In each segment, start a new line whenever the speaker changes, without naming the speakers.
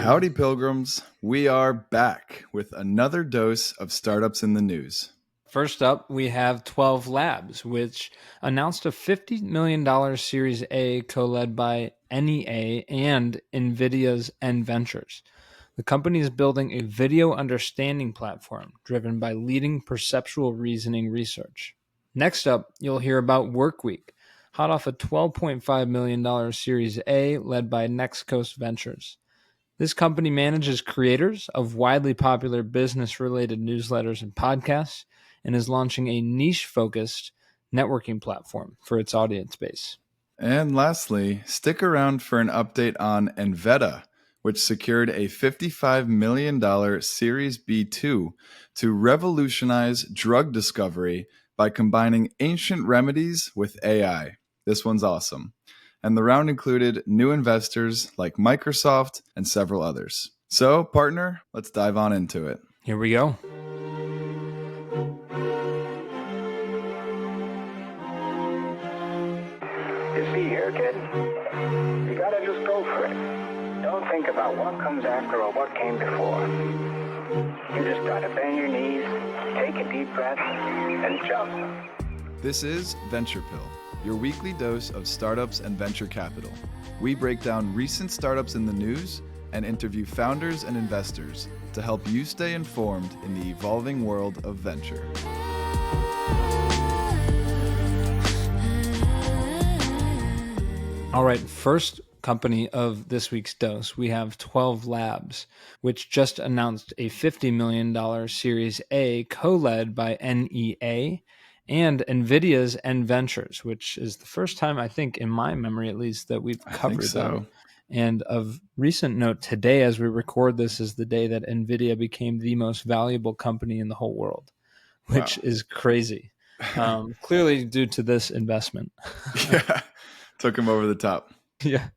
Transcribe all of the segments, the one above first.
Howdy, pilgrims. We are back with another dose of startups in the news.
First up, we have 12 Labs, which announced a $50 million Series A co-led by NEA and Nvidia's Ventures. The company is building a video understanding platform driven by leading perceptual reasoning research. Next up, you'll hear about Workweek, hot off a $12.5 million Series A led by Next Coast Ventures. This company manages creators of widely popular business-related newsletters and podcasts and is launching a niche-focused networking platform for its audience base.
And lastly, stick around for an update on Enveda, which secured a $55 million Series B2 to revolutionize drug discovery by combining ancient remedies with AI. This one's awesome. And the round included new investors like Microsoft and several others. So, partner, let's dive on into it.
Here we go.
You see here, kid, you gotta just go for it. Don't think about what comes after or what came before. You just gotta bend your knees, take a deep breath, and jump.
This is Venture Pill, your weekly dose of startups and venture capital. We break down recent startups in the news and interview founders and investors to help you stay informed in the evolving world of venture.
All right, first company of this week's dose, we have 12 Labs, which just announced a $50 million Series A co-led by NEA and Nvidia's Ventures, which is the first time, I think, in my memory at least, that we've covered them. And of recent note, today, as we record this, is the day that Nvidia became the most valuable company in the whole world, which is crazy. Clearly due to this investment.
Yeah, took him over the top.
Yeah.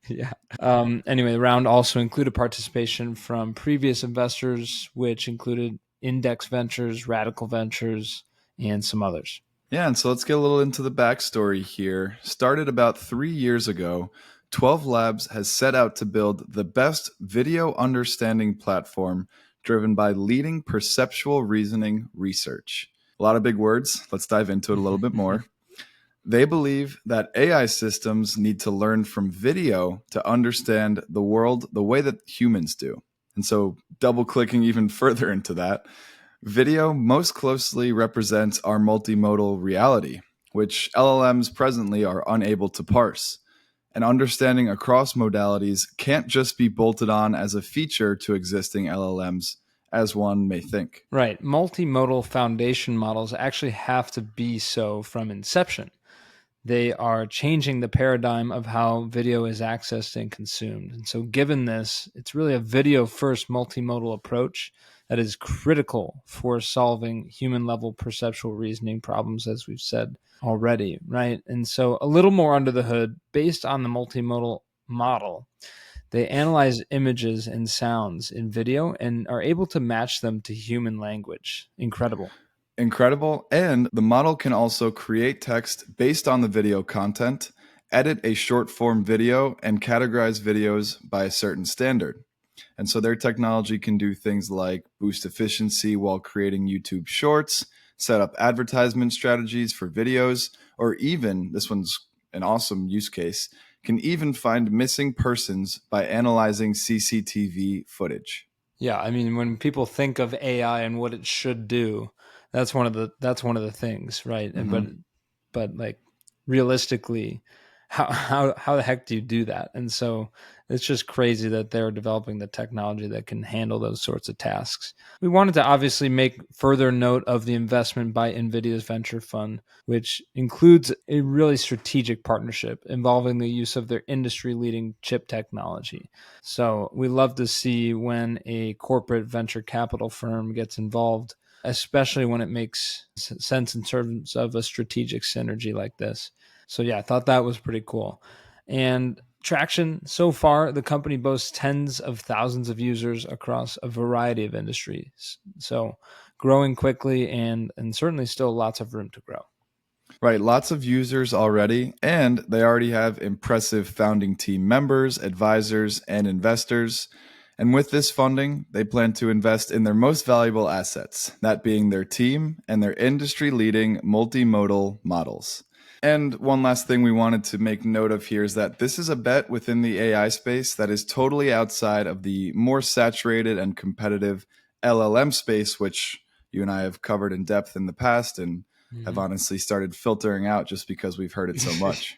Anyway, the round also included participation from previous investors, which included Index Ventures, Radical Ventures, and some others.
Yeah, and so let's get a little into the backstory here. Started about 3 years ago, 12 Labs has set out to build the best video understanding platform driven by leading perceptual reasoning research. A lot of big words. Let's dive into it a little bit more. They believe that AI systems need to learn from video to understand the world the way that humans do. And so double clicking even further into that, video most closely represents our multimodal reality, which LLMs presently are unable to parse. And understanding across modalities can't just be bolted on as a feature to existing LLMs, as one may think.
Right. Multimodal foundation models actually have to be so from inception. They are changing the paradigm of how video is accessed and consumed. And so given this, it's really a video-first multimodal approach that is critical for solving human-level perceptual reasoning problems, as we've said already, right? And so a little more under the hood, based on the multimodal model, they analyze images and sounds in video and are able to match them to human language. Incredible.
And the model can also create text based on the video content, edit a short form video, and categorize videos by a certain standard. And so their technology can do things like boost efficiency while creating YouTube shorts, set up advertisement strategies for videos, or even, this one's an awesome use case, can even find missing persons by analyzing CCTV footage.
Yeah, I mean, when people think of AI and what it should do, that's one of the things, right?
Mm-hmm.
And but like realistically, how the heck do you do that? And so it's just crazy that they're developing the technology that can handle those sorts of tasks. We wanted to obviously make further note of the investment by Nvidia's venture fund, which includes a really strategic partnership involving the use of their industry-leading chip technology. So we love to see when a corporate venture capital firm gets involved, especially when it makes sense in terms of a strategic synergy like this. So yeah, I thought that was pretty cool. And traction so far, the company boasts tens of thousands of users across a variety of industries. So growing quickly and certainly still lots of room to grow.
Right, lots of users already, and they already have impressive founding team members, advisors, and investors. And with this funding, they plan to invest in their most valuable assets, that being their team and their industry-leading multimodal models. And one last thing we wanted to make note of here is that this is a bet within the AI space that is totally outside of the more saturated and competitive LLM space, which you and I have covered in depth in the past and have honestly started filtering out just because we've heard it so much.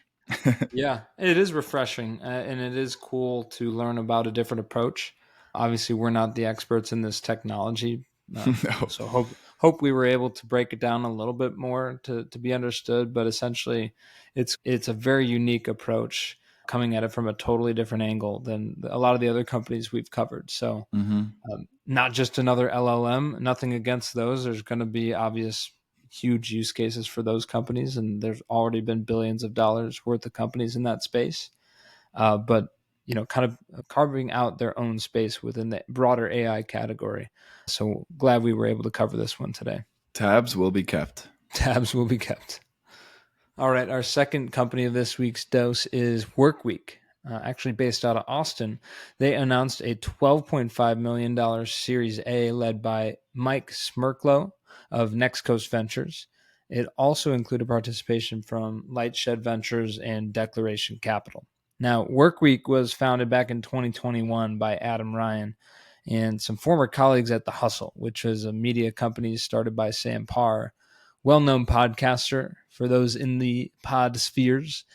Yeah, it is refreshing, and it is cool to learn about a different approach. Obviously, we're not the experts in this technology,
No.
so hope we were able to break it down a little bit more to be understood. But essentially, it's a very unique approach, coming at it from a totally different angle than a lot of the other companies we've covered. So, not just another LLM. Nothing against those. There's going to be obvious huge use cases for those companies, and there's already been billions of dollars worth of companies in that space. But kind of carving out their own space within the broader AI category. So glad we were able to cover this one today.
Tabs will be kept.
Tabs will be kept. All right, our second company of this week's dose is Workweek. Actually based out of Austin. They announced a $12.5 million Series A led by Mike Smirklo of Next Coast Ventures. It also included participation from Lightshed Ventures and Declaration Capital. Now, Workweek was founded back in 2021 by Adam Ryan and some former colleagues at The Hustle, which was a media company started by Sam Parr, well-known podcaster for those in the pod spheres.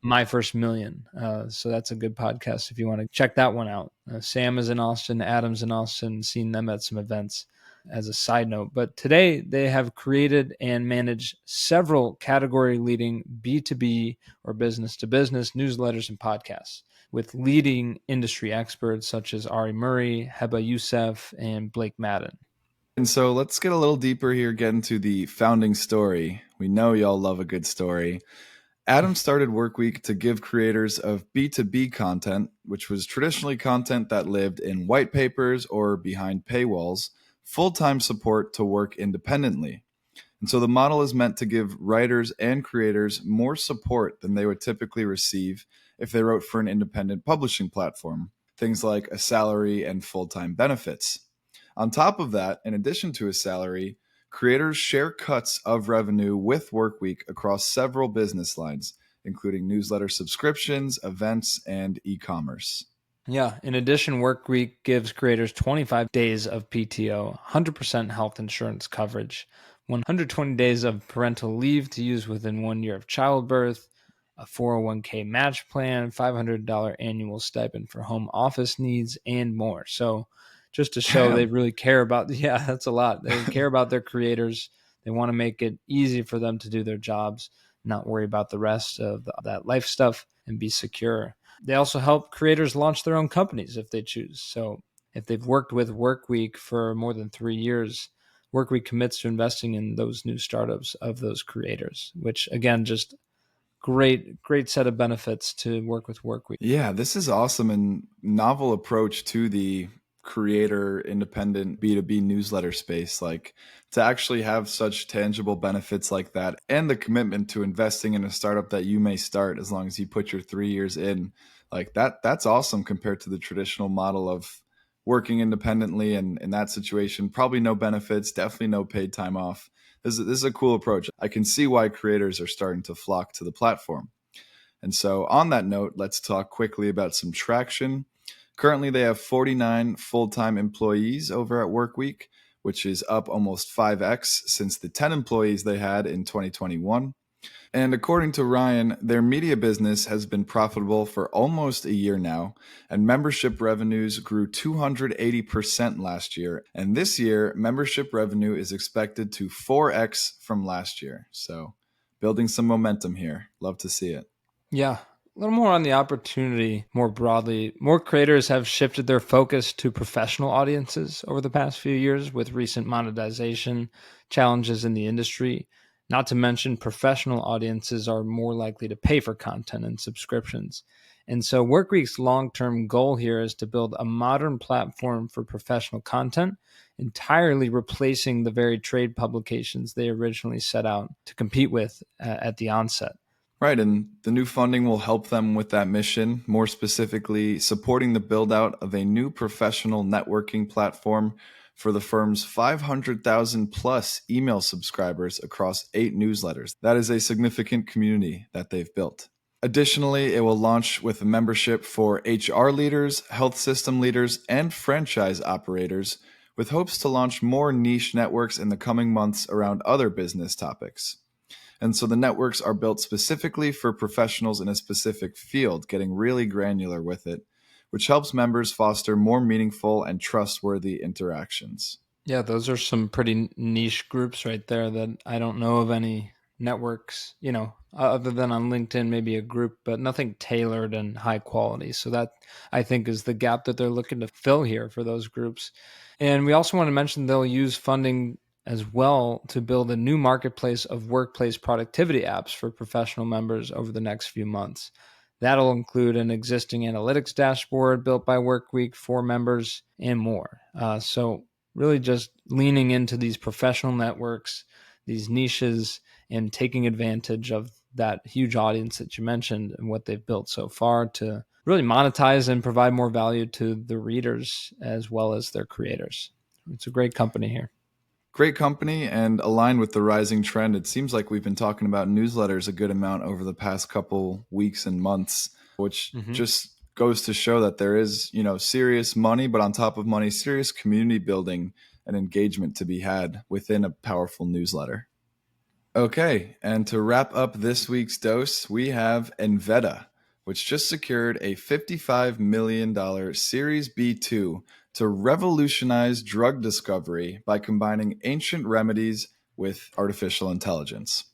My First Million. So that's a good podcast if you want to check that one out. Sam is in Austin, Adam's in Austin, seen them at some events as a side note. But today they have created and managed several category leading B2B or business to business newsletters and podcasts with leading industry experts such as Ari Murray, Heba Youssef, and Blake Madden.
And so let's get a little deeper here, get into the founding story. We know y'all love a good story. Adam started Workweek to give creators of B2B content, which was traditionally content that lived in white papers or behind paywalls, full-time support to work independently. And so the model is meant to give writers and creators more support than they would typically receive if they wrote for an independent publishing platform, things like a salary and full-time benefits. On top of that, in addition to a salary, creators share cuts of revenue with Workweek across several business lines, including newsletter subscriptions, events, and e-commerce.
Yeah. In addition, Workweek gives creators 25 days of PTO, 100% health insurance coverage, 120 days of parental leave to use within 1 year of childbirth, a 401k match plan, $500 annual stipend for home office needs, and more. So just to show they really care about, that's a lot. They care about their creators. They want to make it easy for them to do their jobs, not worry about the rest of that life stuff, and be secure. They also help creators launch their own companies if they choose. So if they've worked with Workweek for more than 3 years, Workweek commits to investing in those new startups of those creators, which again, just great set of benefits to work with Workweek.
Yeah, this is awesome and novel approach to the creator independent B2B newsletter space, like to actually have such tangible benefits like that and the commitment to investing in a startup that you may start as long as you put your 3 years in, like that's awesome compared to the traditional model of working independently. And in that situation, probably no benefits, definitely no paid time off. This is a cool approach. I can see why creators are starting to flock to the platform. And so on that note, let's talk quickly about some traction. Currently, they have 49 full-time employees over at Workweek, which is up almost 5x since the 10 employees they had in 2021. And according to Ryan, their media business has been profitable for almost a year now, and membership revenues grew 280% last year. And this year, membership revenue is expected to 4x from last year. So building some momentum here. Love to see it.
Yeah. A little more on the opportunity more broadly. More creators have shifted their focus to professional audiences over the past few years with recent monetization challenges in the industry. Not to mention, professional audiences are more likely to pay for content and subscriptions. And so Workweek's long-term goal here is to build a modern platform for professional content, entirely replacing the very trade publications they originally set out to compete with at the onset.
Right, and the new funding will help them with that mission, more specifically supporting the build-out of a new professional networking platform for the firm's 500,000 plus email subscribers across 8 newsletters. That is a significant community that they've built. Additionally, it will launch with a membership for HR leaders, health system leaders, and franchise operators, with hopes to launch more niche networks in the coming months around other business topics. And so the networks are built specifically for professionals in a specific field, getting really granular with it, which helps members foster more meaningful and trustworthy interactions.
Yeah, those are some pretty niche groups right there that I don't know of any networks, other than on LinkedIn, maybe a group, but nothing tailored and high quality. So that, I think, is the gap that they're looking to fill here for those groups. And we also want to mention they'll use funding as well to build a new marketplace of workplace productivity apps for professional members over the next few months. That'll include an existing analytics dashboard built by Workweek for members and more. So really just leaning into these professional networks, these niches, and taking advantage of that huge audience that you mentioned and what they've built so far to really monetize and provide more value to the readers as well as their creators. It's a great company here.
Great company and aligned with the rising trend. It seems like we've been talking about newsletters a good amount over the past couple weeks and months, which just goes to show that there is, serious money, but on top of money, serious community building and engagement to be had within a powerful newsletter. Okay, and to wrap up this week's dose, we have Enveda, which just secured a $55 million Series B2 to revolutionize drug discovery by combining ancient remedies with artificial intelligence.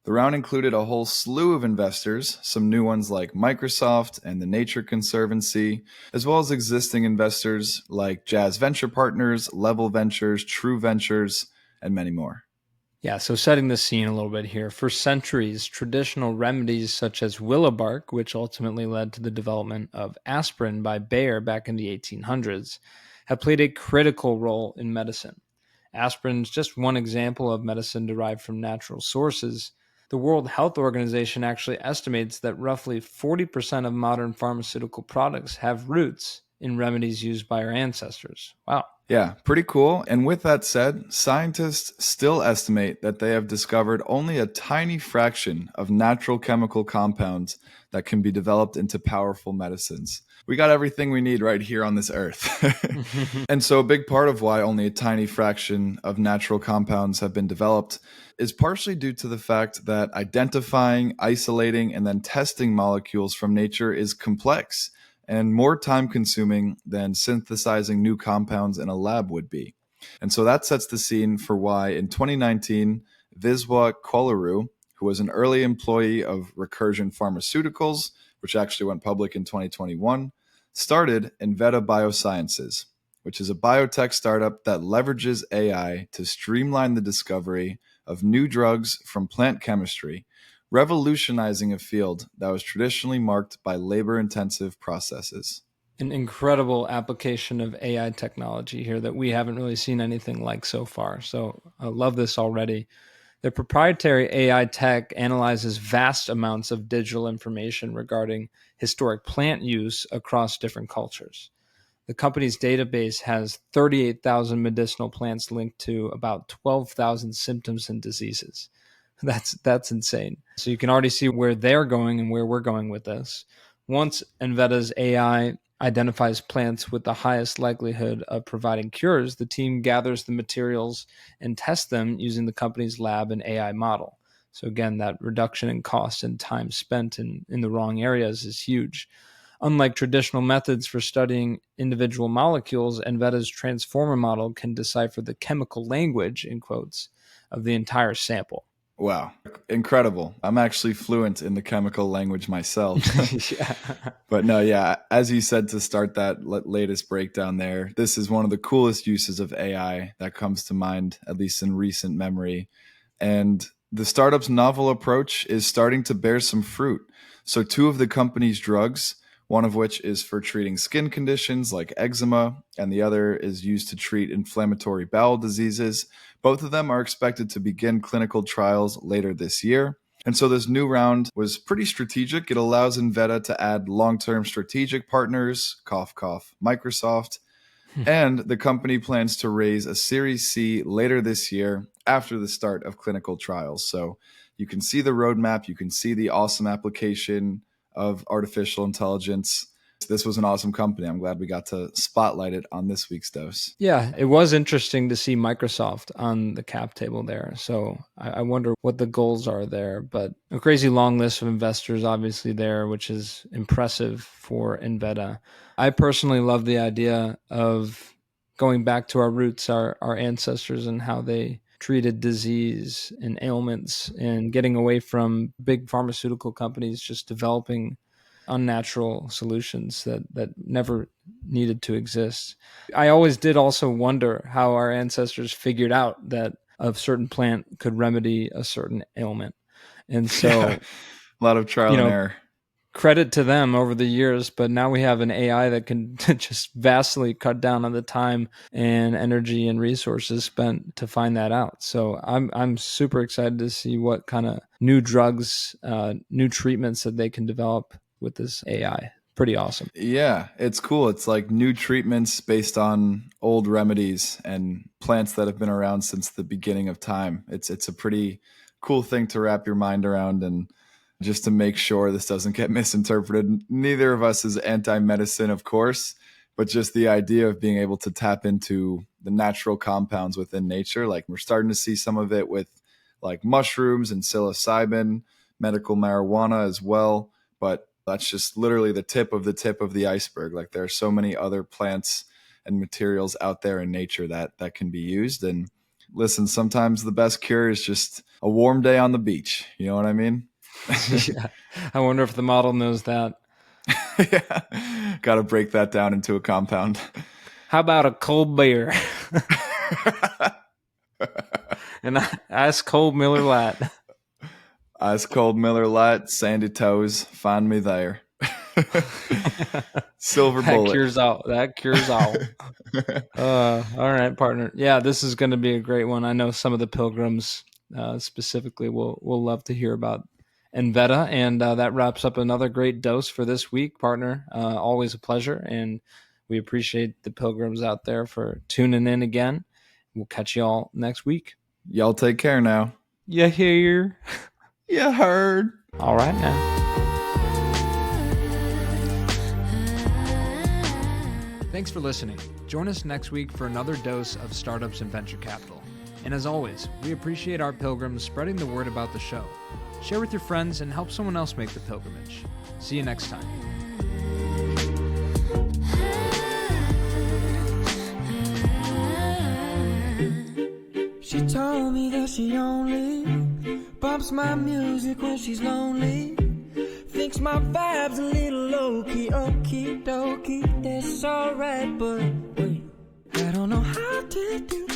The round included a whole slew of investors, some new ones like Microsoft and the Nature Conservancy, as well as existing investors like Jazz Venture Partners, Level Ventures, True Ventures, and many more.
Yeah, so setting the scene a little bit here. For centuries, traditional remedies such as willow bark, which ultimately led to the development of aspirin by Bayer back in the 1800s, have played a critical role in medicine. Aspirin is just one example of medicine derived from natural sources. The World Health Organization actually estimates that roughly 40% of modern pharmaceutical products have roots in remedies used by our ancestors. Wow.
Yeah, pretty cool. And with that said, scientists still estimate that they have discovered only a tiny fraction of natural chemical compounds that can be developed into powerful medicines. We got everything we need right here on this earth. And so a big part of why only a tiny fraction of natural compounds have been developed is partially due to the fact that identifying, isolating, and then testing molecules from nature is complex and more time-consuming than synthesizing new compounds in a lab would be. And so that sets the scene for why, in 2019, Viswa Kolaru, who was an early employee of Recursion Pharmaceuticals, which actually went public in 2021, started Enveda Biosciences, which is a biotech startup that leverages AI to streamline the discovery of new drugs from plant chemistry, revolutionizing a field that was traditionally marked by labor-intensive processes.
An incredible application of AI technology here that we haven't really seen anything like so far. So I love this already. Their proprietary AI tech analyzes vast amounts of digital information regarding historic plant use across different cultures. The company's database has 38,000 medicinal plants linked to about 12,000 symptoms and diseases. That's insane. So you can already see where they're going and where we're going with this. Once Enveda's AI identifies plants with the highest likelihood of providing cures, the team gathers the materials and tests them using the company's lab and AI model. So again, that reduction in cost and time spent in the wrong areas is huge. Unlike traditional methods for studying individual molecules, Enveda's transformer model can decipher the chemical language, in quotes, of the entire sample.
Wow, incredible. I'm actually fluent in the chemical language myself.
Yeah.
But no, yeah, as you said to start that latest breakdown there, this is one of the coolest uses of AI that comes to mind, at least in recent memory. And the startup's novel approach is starting to bear some fruit. So 2 of the company's drugs, one of which is for treating skin conditions like eczema, and the other is used to treat inflammatory bowel diseases. Both of them are expected to begin clinical trials later this year. And so this new round was pretty strategic. It allows Enveda to add long-term strategic partners, cough, cough, Microsoft. And the company plans to raise a Series C later this year after the start of clinical trials. So you can see the roadmap. You can see the awesome application of artificial intelligence. This was an awesome company. I'm glad we got to spotlight it on this week's dose.
Yeah, it was interesting to see Microsoft on the cap table there. So I wonder what the goals are there. But a crazy long list of investors obviously there, which is impressive for Enveda. I personally love the idea of going back to our roots, our ancestors, and how they treated disease and ailments, and getting away from big pharmaceutical companies just developing unnatural solutions that never needed to exist. I always did also wonder how our ancestors figured out that a certain plant could remedy a certain ailment. And so
a lot of trial and error.
Credit to them over the years, but now we have an AI that can just vastly cut down on the time and energy and resources spent to find that out. So I'm super excited to see what kind of new drugs, new treatments that they can develop with this AI. Pretty awesome.
Yeah, it's cool. It's like new treatments based on old remedies and plants that have been around since the beginning of time. It's a pretty cool thing to wrap your mind around, and just to make sure this doesn't get misinterpreted. Neither of us is anti-medicine, of course, but just the idea of being able to tap into the natural compounds within nature. Like, we're starting to see some of it with like mushrooms and psilocybin, medical marijuana as well, but that's just literally the tip of the iceberg. Like, there are so many other plants and materials out there in nature that can be used. And listen, sometimes the best cure is just a warm day on the beach. You know what I mean?
Yeah. I wonder if the model knows that.
Yeah. Got to break that down into a compound.
How about a cold beer? And ice cold Miller Lite.
Ice cold Miller Lite, sandy toes, find me there. Silver bullet.
That cures all. All right, partner. Yeah, this is going to be a great one. I know some of the pilgrims specifically will love to hear about Enveda, and that wraps up another great dose for this week, partner. Always a pleasure, and we appreciate the pilgrims out there for tuning in again. We'll catch you all next week.
Y'all take care now.
You hear?
You heard.
All right now. Thanks for listening. Join us next week for another dose of startups and venture capital. And as always, we appreciate our pilgrims spreading the word about the show. Share with your friends and help someone else make the pilgrimage. See you next time.
She told me that she only bumps my music when she's lonely. Thinks my vibe's a little low-key, okie dokie. That's alright, but wait, I don't know how to do